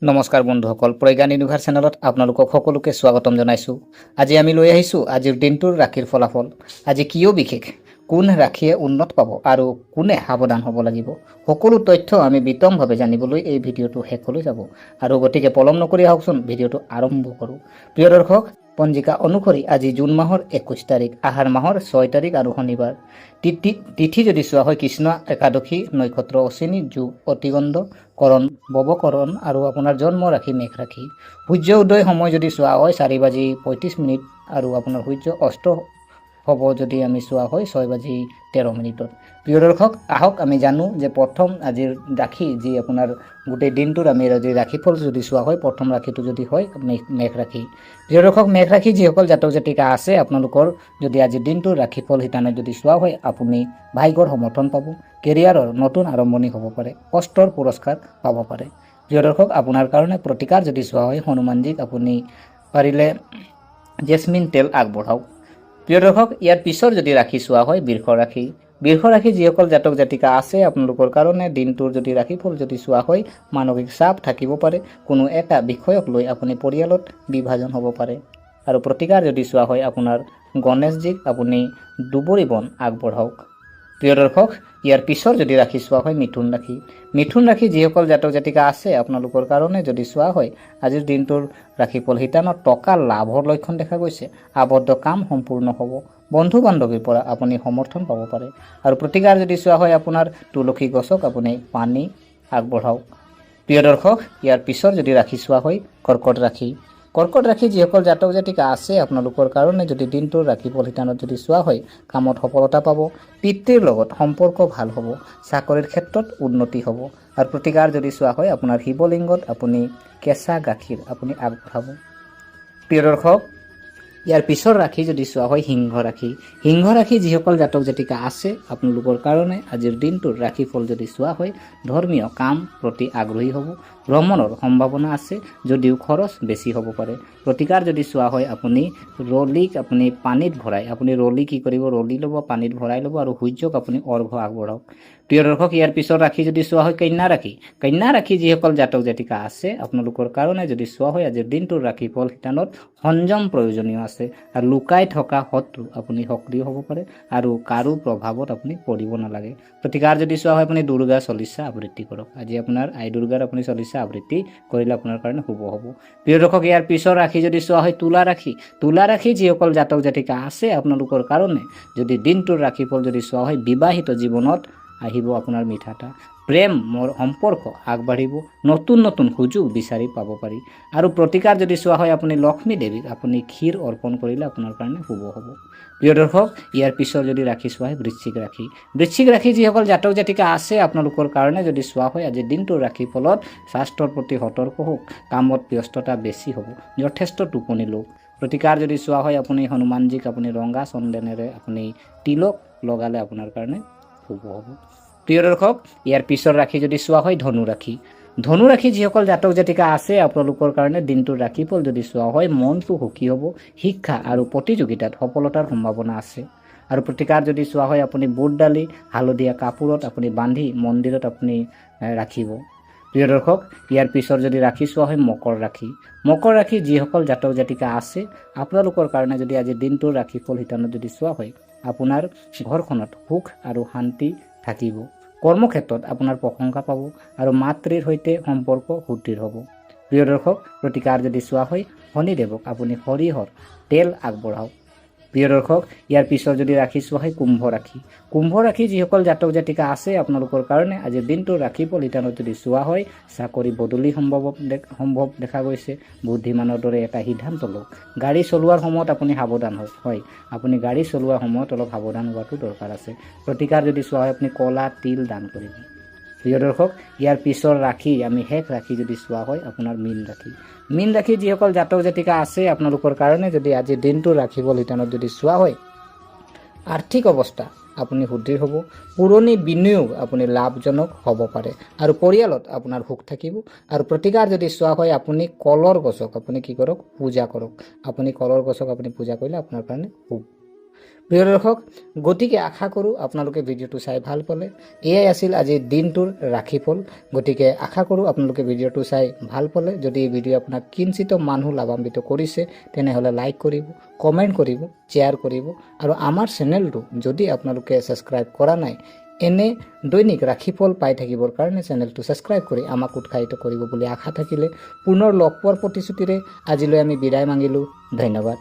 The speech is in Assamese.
নমস্কাৰ বন্ধুসকল, প্ৰজ্ঞান ইউনিভাৰ্ছ চেনেলত আপোনালোকক সকলোকে স্বাগতম জনাইছোঁ। আজি আমি লৈ আহিছোঁ আজিৰ দিনটোৰ ৰাশিৰ ফলাফল। আজি কিয় বিশেষ, কোন ৰাশিয়ে উন্নত পাব আৰু কোনে সাৱধান হ'ব লাগিব, সকলো তথ্য আমি বিতংভাৱে জানিবলৈ এই ভিডিঅ'টো শেষলৈ যাব। আৰু গতিকে পলম নকৰি আহকচোন ভিডিঅ'টো আৰম্ভ কৰোঁ। প্ৰিয় দৰ্শক, পঞ্জিকা অনুসৰি আজি জুন মাহৰ 21 তাৰিখ, আহাৰ মাহৰ 6 তাৰিখ আৰু শনিবাৰ। তিথি যদি চোৱা হয় কৃষ্ণ একাদশী, নক্ষত্ৰ অশ্বিনী, যোগ অতিগন্ধ, কৰণ ববকৰণ আৰু আপোনাৰ জন্ম ৰাশি মেঘ ৰাশি। সূৰ্য উদয় সময় যদি চোৱা হয় 4:35 আৰু আপোনাৰ সূৰ্য অস্ত হ'ব যদি আমি চোৱা হয় 6:13। প্ৰিয় দৰ্শক, আহক আমি জানো যে প্ৰথম আজিৰ ৰাশি যি আপোনাৰ গোটেই দিনটোৰ আমি আজি ৰাশিফল যদি চোৱা হয় প্ৰথম ৰাশিটো যদি হয় মেঘ ৰাশি। প্ৰিয় দৰ্শক, মেঘ ৰাশি যিসকল জাতক জাতিকা আছে আপোনালোকৰ যদি আজিৰ দিনটোৰ ৰাশিফল শিতানে যদি চোৱা হয় আপুনি ভাগ্যৰ সমৰ্থন পাব, কেৰিয়াৰৰ নতুন আৰম্ভণি হ'ব পাৰে, কষ্টৰ পুৰস্কাৰ পাব পাৰে। প্ৰিয় দৰ্শক, আপোনাৰ কাৰণে প্ৰতিকাৰ যদি চোৱা হয় হনুমানজীক আপুনি পাৰিলে জেচমিন তেল আগবঢ়াওক। প্ৰিয় দৰ্শক, ইয়াৰ পিছৰ যদি ৰাশি চোৱা হয় বৃষ ৰাশি। বৃষ ৰাশি যিসকল জাতক জাতিকা আছে আপোনালোকৰ কাৰণে দিনটোৰ যদি ৰাশিফল যদি চোৱা হয় মানসিক চাপ থাকিব পাৰে, কোনো এটা বিষয়ক লৈ আপুনি পৰিয়ালত বিভাজন হ'ব পাৰে। আৰু প্ৰতিকাৰ যদি চোৱা হয় আপোনাৰ গণেশজীক আপুনি দুবৰি বন আগবঢ়াওক। প্ৰিয় দৰ্শক, ইয়াৰ পিছৰ যদি ৰাশি চোৱা হয় মিথুন ৰাশি। মিথুন ৰাশি যিসকল জাতক জাতিকা আছে আপোনালোকৰ কাৰণে যদি চোৱা হয় আজিৰ দিনটোৰ ৰাশিফল শিতানত টকা লাভৰ লক্ষণ দেখা গৈছে, আবদ্ধ কাম সম্পূৰ্ণ হ'ব, বন্ধু বান্ধৱীৰ পৰা আপুনি সমৰ্থন পাব পাৰে। আৰু প্ৰতিকাৰ যদি চোৱা হয় আপোনাৰ তুলসী গছক আপুনি পানী আগবঢ়াওক। প্ৰিয় দৰ্শক, ইয়াৰ পিছৰ যদি ৰাশি চোৱা হয় কৰ্কট ৰাশি। কৰ্কট ৰাশি যিসকল জাতক জাতিকা আছে আপোনালোকৰ কাৰণে যদি দিনটোৰ ৰাশিফল শিতানত যদি চোৱা হয় কামত সফলতা পাব, পিতৃৰ লগত সম্পৰ্ক ভাল হ'ব, চাকৰিৰ ক্ষেত্ৰত উন্নতি হ'ব। আৰু প্ৰতিকাৰ যদি চোৱা হয় আপোনাৰ শিৱলিংগত আপুনি কেঁচা গাখীৰ আপুনি আগবঢ়াব। প্ৰিয় দৰ্শক, ইয়াৰ পিছৰ ৰাশি যদি চোৱা হয় সিংহ ৰাশি। সিংহ ৰাশি যিসকল জাতক জাতিকা আছে আপোনালোকৰ কাৰণে আজিৰ দিনটোৰ ৰাশিফল যদি চোৱা হয় ধৰ্মীয় কাম প্ৰতি আগ্ৰহী হ'ব, ভ্ৰমণৰ সম্ভাৱনা আছে যদিও খৰচ বেছি হ'ব পাৰে। প্ৰতিকাৰ যদি চোৱা হয় আপুনি ৰলিক আপুনি পানীত ভৰাই আপুনি ৰলি কি কৰিব, ৰলি ল'ব, পানীত ভৰাই ল'ব আৰু সূৰ্যক আপুনি অৰ্ঘ্য আগবঢ়াওক। প্ৰিয় দৰ্শক, ইয়াৰ পিছৰ ৰাশি যদি চোৱা হয় কন্যা ৰাশি। কন্যা ৰাশি যিসকল জাতক জাতিকা আছে আপোনালোকৰ কাৰণে যদি চোৱা হয় আজিৰ দিনটোৰ ৰাশিফল শিতানত সংযম প্ৰয়োজনীয় আছে আৰু লুকাই থকা শত্ৰু আপুনি সক্ৰিয় হ'ব পাৰে আৰু কাৰো প্ৰভাৱত আপুনি পৰিব নালাগে। প্ৰতিকাৰ যদি চোৱা হয় আপুনি দুৰ্গা চলিচা আবৃত্তি কৰক। আজি আপোনাৰ আই দুৰ্গাৰ আপুনি চলিচা আবৃত্তি কৰিলে আপোনাৰ কাৰণে শুভ হ'ব। প্ৰিয় দৰ্শক, ইয়াৰ পিছৰ ৰাশি যদি চোৱা হয় তুলা ৰাশি। তুলা ৰাশি যিসকল জাতক জাতিকা আছে আপোনালোকৰ কাৰণে যদি দিনটোৰ ৰাশিফল যদি চোৱা হয় বিবাহিত জীৱনত আহিব আপোনাৰ মিঠাটা, প্ৰেম সম্পৰ্ক আগবাঢ়িব, নতুন নতুন সুযোগ বিচাৰি পাব পাৰি। আৰু প্ৰতিকাৰ যদি চোৱা হয় আপুনি লক্ষ্মী দেৱীক আপুনি ক্ষীৰ অৰ্পণ কৰিলে আপোনাৰ কাৰণে শুভ হ'ব। প্ৰিয় দৰ্শক, ইয়াৰ পিছৰ যদি ৰাশি চোৱা হয় বৃশ্চিক ৰাশি। বৃশ্চিক ৰাশি যিসকল জাতক জাতিকা আছে আপোনালোকৰ কাৰণে যদি চোৱা হয় আজিৰ দিনটোৰ ৰাশিফলত স্বাস্থ্যৰ প্ৰতি সতৰ্ক হওক, কামত ব্যস্ততা বেছি হ'ব, যথেষ্ট টোপনি লওক। প্ৰতিকাৰ যদি চোৱা হয় আপুনি হনুমানজীক আপুনি ৰঙা চন্দনেৰে আপুনি তিলক লগালে আপোনাৰ কাৰণে শুভ হ'ব। প্ৰিয় দৰ্শক, ইয়াৰ পিছৰ ৰাশি যদি চোৱা হয় ধনু ৰাশি। ধনু ৰাশি যিসকল জাতক জাতিকা আছে আপোনালোকৰ কাৰণে দিনটোৰ ৰাশিফল যদি চোৱা হয় মনটো সুখী হ'ব, শিক্ষা আৰু প্ৰতিযোগিতাত সফলতাৰ সম্ভাৱনা আছে। আৰু প্ৰতিকাৰ যদি চোৱা হয় আপুনি বুট দালি হালধীয়া কাপোৰত আপুনি বান্ধি মন্দিৰত আপুনি ৰাখিব। প্ৰিয় দৰ্শক, ইয়াৰ পিছৰ যদি ৰাশি চোৱা হয় মকৰ ৰাশি। মকৰ ৰাশি যিসকল জাতক জাতিকা আছে আপোনালোকৰ কাৰণে যদি আজিৰ দিনটোৰ ৰাশিফল শিতানত যদি চোৱা হয় আপোনাৰ ঘৰখনত সুখ আৰু শান্তি থাকিব, কৰ্মক্ষেত্ৰত আপোনাৰ প্ৰশংসা পাব আৰু মাতৃৰ সৈতে সম্পৰ্ক সুদৃঢ় হ'ব। প্ৰিয় দৰ্শক, প্ৰতিকাৰ যদি চোৱা হয় শনিদেৱক আপুনি সৰিয়হৰ তেল আগবঢ়াওক। প্ৰিয় দৰ্শক, ইয়াৰ পিছৰ যদি ৰাশি চোৱা হয় কুম্ভ ৰাশি। কুম্ভ ৰাশি যিসকল জাতক জাতিকা আছে আপোনালোকৰ কাৰণে আজিৰ দিনটোৰ ৰাশিফল শিতানত যদি চোৱা হয় চাকৰি বদলি সম্ভৱ দেখা গৈছে, বুদ্ধিমানৰ দৰে এটা সিদ্ধান্ত লওক। গাড়ী চলোৱাৰ সময়ত আপুনি সাৱধান হওক। হয়, আপুনি গাড়ী চলোৱাৰ সময়ত অলপ সাৱধান হোৱাটো দৰকাৰ আছে। প্ৰতিকাৰ যদি চোৱা হয় আপুনি কলা তিল দান কৰিব। প্ৰিয় দৰ্শক, ইয়াৰ পিছৰ ৰাশি আমি শেষ ৰাশি যদি চোৱা হয় আপোনাৰ মীন ৰাশি। মীন ৰাশি যিসকল জাতক জাতিকা আছে আপোনালোকৰ কাৰণে যদি আজিৰ দিনটোৰ ৰাশিফল শিতানত যদি চোৱা হয় আৰ্থিক অৱস্থা আপুনি সুদৃঢ় হ'ব, পুৰণি বিনিয়োগ আপুনি লাভজনক হ'ব পাৰে আৰু পৰিয়ালত আপোনাৰ সুখ থাকিব। আৰু প্ৰতিকাৰ যদি চোৱা হয় আপুনি কলৰ গছক আপুনি কি কৰক, পূজা কৰক। আপুনি কলৰ গছক আপুনি পূজা কৰিলে আপোনাৰ কাৰণে শুভ। প্ৰিয় দৰ্শক, গতিকে আশা কৰোঁ আপোনালোকে ভিডিঅ'টো চাই ভাল পালে। এয়াই আছিল আজিৰ দিনটোৰ ৰাশিফল। গতিকে আশা কৰোঁ আপোনালোকে ভিডিঅ'টো চাই ভাল পালে। যদি এই ভিডিঅ' আপোনাক কিঞ্চিত মানুহ লাভান্বিত কৰিছে তেনেহ'লে লাইক কৰিব, কমেণ্ট কৰিব, শ্বেয়াৰ কৰিব আৰু আমাৰ চেনেলটো যদি আপোনালোকে ছাবস্ক্ৰাইব কৰা নাই, এনে দৈনিক ৰাশিফল পাই থাকিবৰ কাৰণে চেনেলটো ছাবস্ক্ৰাইব কৰি আমাক উৎসাহিত কৰিব বুলি আশা থাকিলে পুনৰ লগ পোৱাৰ প্ৰতিশ্ৰুতিৰে আজিলৈ আমি বিদায় মাগিলোঁ। ধন্যবাদ।